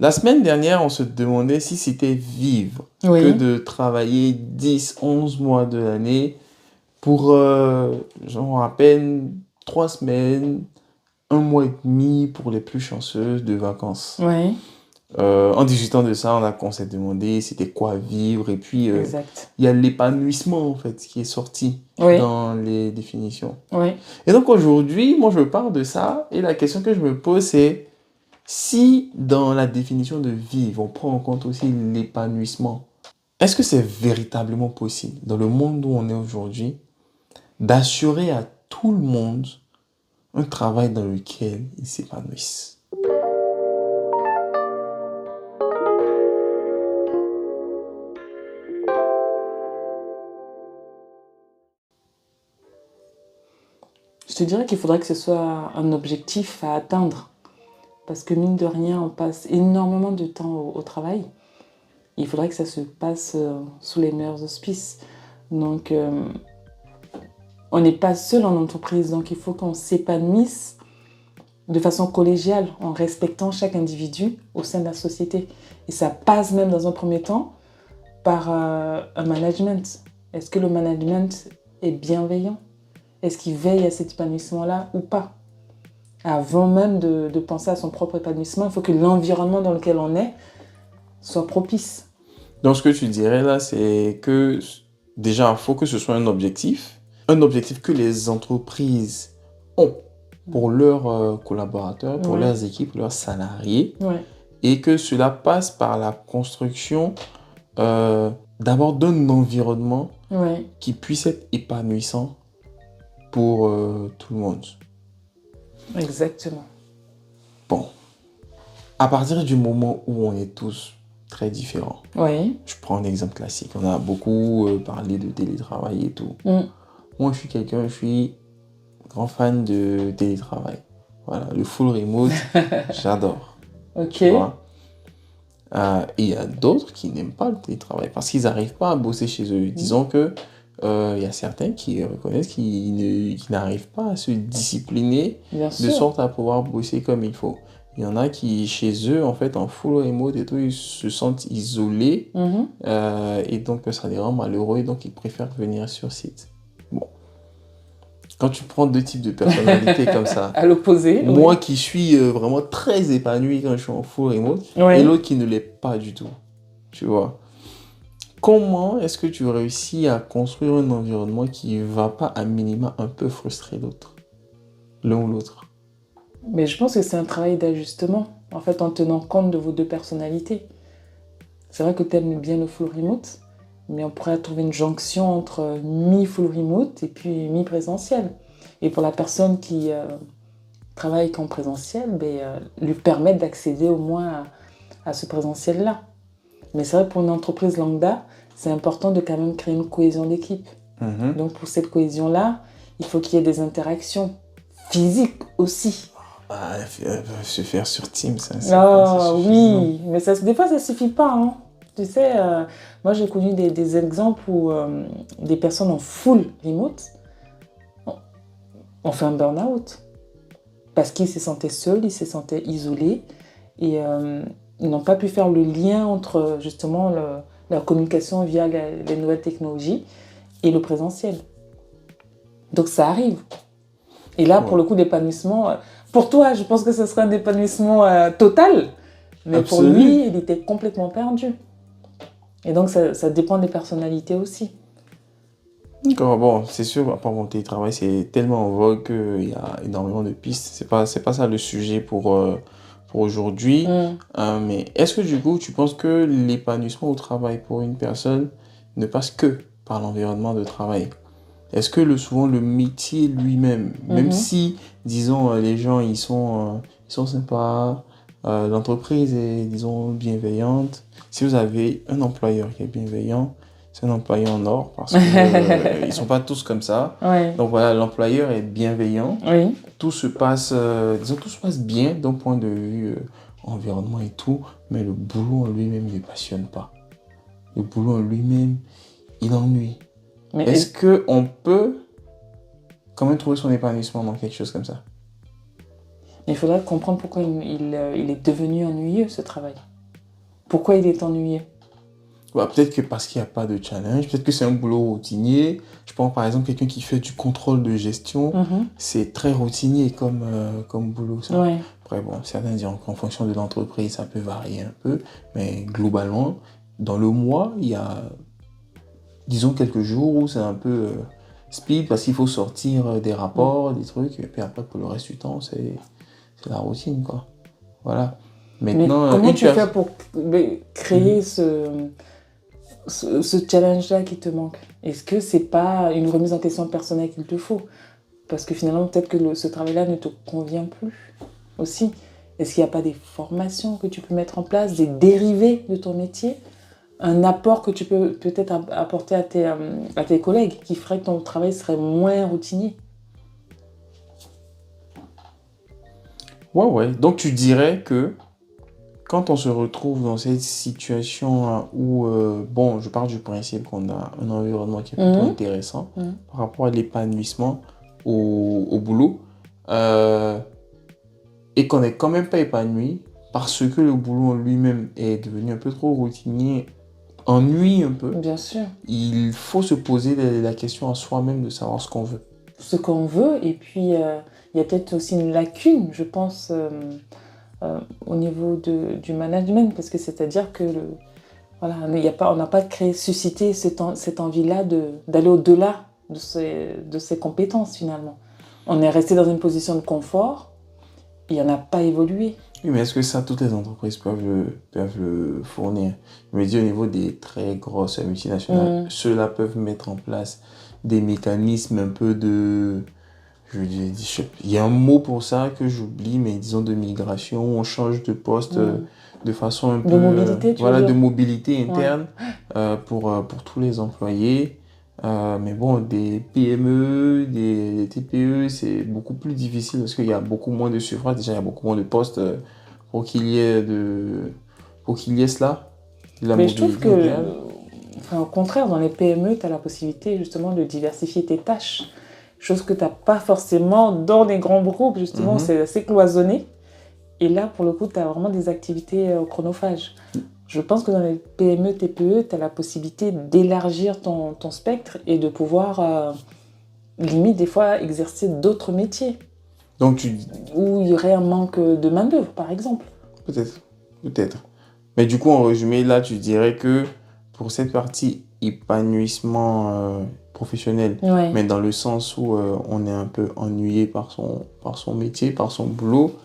La semaine dernière, on se demandait si c'était vivre que Oui, de travailler 10, 11 mois de l'année pour, genre, à peine 3 semaines, un mois et demi pour les plus chanceux de vacances. oui, En discutant de ça, on s'est demandé c'était quoi vivre. Et puis, exact. il y a l'épanouissement, en fait, qui est sorti Oui, dans les définitions. oui. Et donc aujourd'hui, moi, je parle de ça. Et la question que je me pose, c'est si dans la définition de vivre, on prend en compte aussi l'épanouissement, est-ce que c'est véritablement possible, dans le monde où on est aujourd'hui, d'assurer à tout le monde un travail dans lequel ils s'épanouissent? Je te dirais qu'il faudrait que ce soit un objectif à atteindre. Parce que mine de rien, on passe énormément de temps au travail. Il faudrait que ça se passe sous les meilleurs auspices. Donc, on n'est pas seul en entreprise. Donc, il faut qu'on s'épanouisse de façon collégiale, en respectant chaque individu au sein de la société. Et ça passe même dans un premier temps par un management. Est-ce que le management est bienveillant? Est-ce qu'il veille à cet épanouissement-là ou pas? Avant même de penser à son propre épanouissement, il faut que l'environnement dans lequel on est soit propice. Donc ce que tu dirais là, c'est que déjà, il faut que ce soit un objectif que les entreprises ont pour leurs collaborateurs, pour Ouais, leurs équipes, leurs salariés, ouais, et que cela passe par la construction d'abord d'un environnement ouais, qui puisse être épanouissant pour tout le monde. exactement. Bon, à partir du moment où on est tous très différents, Oui, je prends un exemple classique, on a beaucoup parlé de télétravail et tout. mm, Moi, je suis grand fan de télétravail. Voilà, le full remote, j'adore, ok. tu vois. Et il y a d'autres qui n'aiment pas le télétravail parce qu'ils n'arrivent pas à bosser chez eux. Mm, Disons que il y a certains qui reconnaissent qui n'arrivent pas à se discipliner bien de sûr. sorte à pouvoir bosser comme il faut. Il y en a qui, chez eux, en fait, en full remote et tout, ils se sentent isolés Mhm. et donc ça les rend malheureux et donc ils préfèrent venir sur site. Bon, quand tu prends deux types de personnalités comme ça, À l'opposé, moi oui. qui suis vraiment très épanoui quand je suis en full remote et Oui. l'autre qui ne l'est pas du tout, tu vois. Comment est-ce que tu réussis à construire un environnement qui ne va pas à minima un peu frustrer l'autre, l'un ou l'autre? Mais je pense que c'est un travail d'ajustement, en fait, en tenant compte de vos deux personnalités. C'est vrai que tu aimes bien le full remote, mais on pourrait trouver une jonction entre mi-full remote et puis mi-présentiel. Et pour la personne qui travaille qu'en présentiel, lui permettre d'accéder au moins à ce présentiel-là. Mais c'est vrai, pour une entreprise lambda, c'est important de quand même créer une cohésion d'équipe. Mhm. Donc pour cette cohésion-là, il faut qu'il y ait des interactions physiques aussi. Ah, se faire sur Teams, ça, c'est pas assez Ah suffisant. oui, mais ça, des fois ça suffit pas, hein. Tu sais, moi j'ai connu des exemples où des personnes en full remote ont ont fait un burn-out parce qu'ils se sentaient seuls, ils se sentaient isolés et ils n'ont pas pu faire le lien entre justement la communication via les nouvelles technologies et le présentiel. Donc ça arrive. Et là, pour Ouais, le coup, l'épanouissement, pour toi, je pense que ce serait un épanouissement total, mais pour absolu. lui, il était complètement perdu. Et donc, ça dépend des personnalités aussi. D'accord, bon, c'est sûr, à part mon télétravail, c'est tellement en vogue qu'il y a énormément de pistes. C'est pas ça le sujet pour aujourd'hui. Mm. Mais est-ce que du coup, tu penses que l'épanouissement au travail pour une personne ne passe que par l'environnement de travail? Est-ce que souvent le métier lui-même, même Mhm. si, disons, les gens ils sont sympas, l'entreprise est, disons, bienveillante, si vous avez un employeur qui est bienveillant, c'est un employeur en or parce que ils sont pas tous comme ça. Ouais. Donc voilà, l'employeur est bienveillant, Oui. tout se passe, disons, tout se passe bien d'un point de vue environnement et tout, mais le boulot en lui-même, il ne passionne pas. Le boulot en lui-même, il ennuie. Est-ce Mais que on peut quand même trouver son épanouissement dans quelque chose comme ça? il faudrait comprendre pourquoi il est devenu ennuyeux, ce travail. Pourquoi il est ennuyé? Bah, peut-être que parce qu'il n'y a pas de challenge, peut-être que c'est un boulot routinier. Je pense par exemple quelqu'un qui fait du contrôle de gestion, c'est très routinier comme boulot ça. Ouais. Après bon, certains diront qu'en fonction de l'entreprise, ça peut varier un peu, mais globalement, dans le mois, il y a, disons, quelques jours où c'est un peu speed parce qu'il faut sortir des rapports, des trucs, et puis après pour le reste du temps, c'est la routine quoi. Voilà. Mais Maintenant, comment une tu fais personne. pour créer ce challenge-là qui te manque? Est-ce que c'est pas une remise en question personnelle qu'il te faut? Parce que finalement, peut-être que ce travail-là ne te convient plus aussi. Est-ce qu'il n'y a pas des formations que tu peux mettre en place, des dérivés de ton métier, un apport que tu peux peut-être apporter à tes collègues qui ferait que ton travail serait moins routinier? Ouais. Donc tu dirais que quand on se retrouve dans cette situation où, bon, je pars du principe qu'on a un environnement qui est plutôt intéressant par rapport à l'épanouissement au boulot, et qu'on n'est quand même pas épanoui parce que le boulot en lui-même est devenu un peu trop routinier, ennuie un peu, Bien sûr. il faut se poser la question à soi-même de savoir ce qu'on veut. Ce qu'on veut, et puis il y a peut-être aussi une lacune, je pense, au niveau du management, parce que c'est-à-dire que voilà, on n'a pas suscité cette envie-là d'aller au-delà de ses compétences finalement. On est resté dans une position de confort, et on n'a pas évolué. Oui, mais est-ce que ça, toutes les entreprises peuvent le fournir? Je me dis au niveau des très grosses multinationales, ceux-là peuvent mettre en place des mécanismes un peu de... il y a un mot pour ça que j'oublie, mais disons de migration, on change de poste de façon un peu... De mobilité, tu veux voilà, dire? de mobilité interne pour tous les employés. Mais bon, des PME, des TPE, c'est beaucoup plus difficile parce qu'il y a beaucoup moins de suffrages. Déjà, il y a beaucoup moins de postes pour qu'il y ait cela, de la Mais je trouve mobilité que, interne. au contraire, dans les PME, tu as la possibilité justement de diversifier tes tâches. Chose que tu n'as pas forcément dans les grands groupes, justement, c'est assez cloisonné. Et là, pour le coup, tu as vraiment des activités chronophages. Je pense que dans les PME, TPE, tu as la possibilité d'élargir ton spectre et de pouvoir, limite, des fois, exercer d'autres métiers. Donc, Où il y aurait un manque de main-d'œuvre, par exemple. Peut-être. Mais du coup, en résumé, là, tu dirais que pour cette partie épanouissement professionnel, mais dans le sens où on est un peu ennuyé par son métier, par son boulot,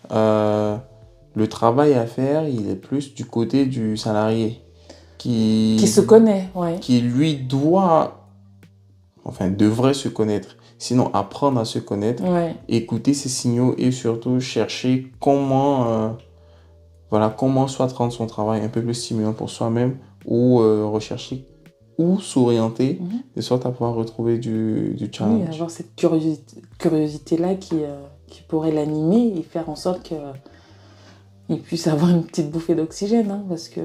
le travail à faire, il est plus du côté du salarié Qui se connaît, ouais. qui lui devrait se connaître. Sinon, apprendre à se connaître, écouter ses signaux et surtout chercher comment soit rendre son travail un peu plus stimulant pour soi-même ou rechercher ou s'orienter de sorte à pouvoir retrouver du challenge. Oui, avoir cette curiosité-là qui pourrait l'animer et faire en sorte qu'il puisse avoir une petite bouffée d'oxygène, hein, parce que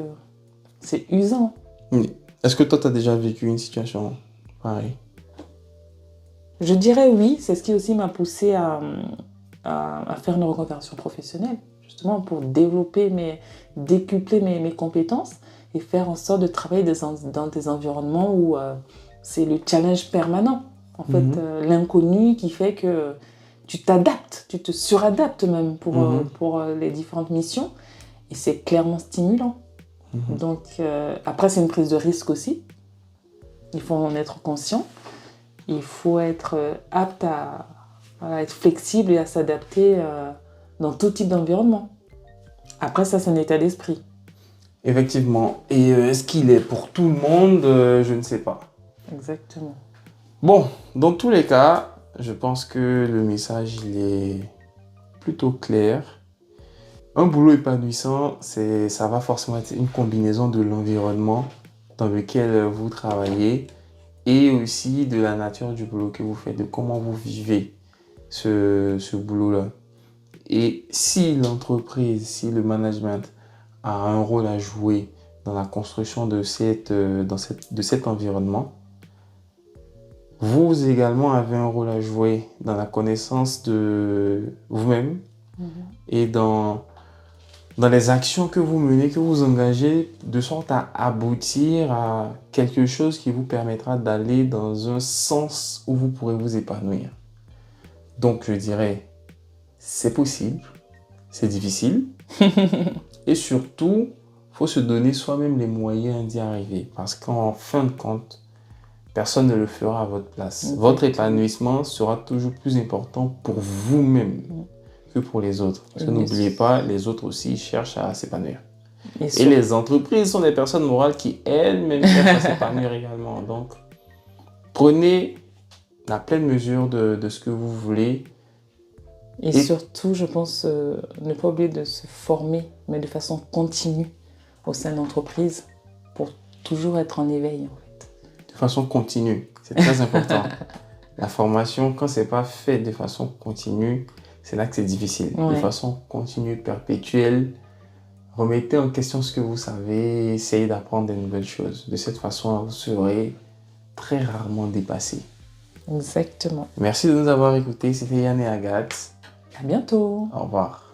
c'est usant. Oui. Est-ce que toi, tu as déjà vécu une situation pareille? Je dirais oui, c'est ce qui aussi m'a poussée à faire une reconversion professionnelle, justement pour décupler mes compétences et faire en sorte de travailler dans des environnements où c'est le challenge permanent. En fait, l'inconnu qui fait que tu t'adaptes, tu te suradaptes même pour les différentes missions. Et c'est clairement stimulant. Donc, après, c'est une prise de risque aussi. Il faut en être conscient. Il faut être apte à être flexible et à s'adapter dans tout type d'environnement. Après, ça, c'est un état d'esprit. Effectivement. Et est-ce qu'il est pour tout le monde? Je ne sais pas. Exactement. Bon, dans tous les cas, je pense que le message, il est plutôt clair. Un boulot épanouissant, ça va forcément être une combinaison de l'environnement dans lequel vous travaillez et aussi de la nature du boulot que vous faites, de comment vous vivez ce boulot-là. Et si l'entreprise, si le management a un rôle à jouer dans la construction de cet environnement, vous également avez un rôle à jouer dans la connaissance de vous-même et dans dans les actions que vous menez, que vous engagez, de sorte à aboutir à quelque chose qui vous permettra d'aller dans un sens où vous pourrez vous épanouir. Donc, je dirais, c'est possible, c'est difficile, et surtout, il faut se donner soi-même les moyens d'y arriver, parce qu'en fin de compte, personne ne le fera à votre place. Exactement. Votre épanouissement sera toujours plus important pour vous-même que pour les autres. Parce que n'oubliez pas, les autres aussi cherchent à s'épanouir. Et les entreprises sont des personnes morales qui elles-mêmes cherchent à s'épanouir également. Donc, prenez la pleine mesure de ce que vous voulez. Et surtout, je pense, ne pas oublier de se former, mais de façon continue au sein de l'entreprise pour toujours être en éveil, en fait. De façon continue, c'est très important. La formation, quand c'est pas fait de façon continue, c'est là que c'est difficile. Ouais. De façon continue, perpétuelle, remettez en question ce que vous savez, essayez d'apprendre de nouvelles choses. De cette façon, vous serez très rarement dépassé. Exactement. Merci de nous avoir écoutés. C'était Yann et Agathe. À bientôt. Au revoir.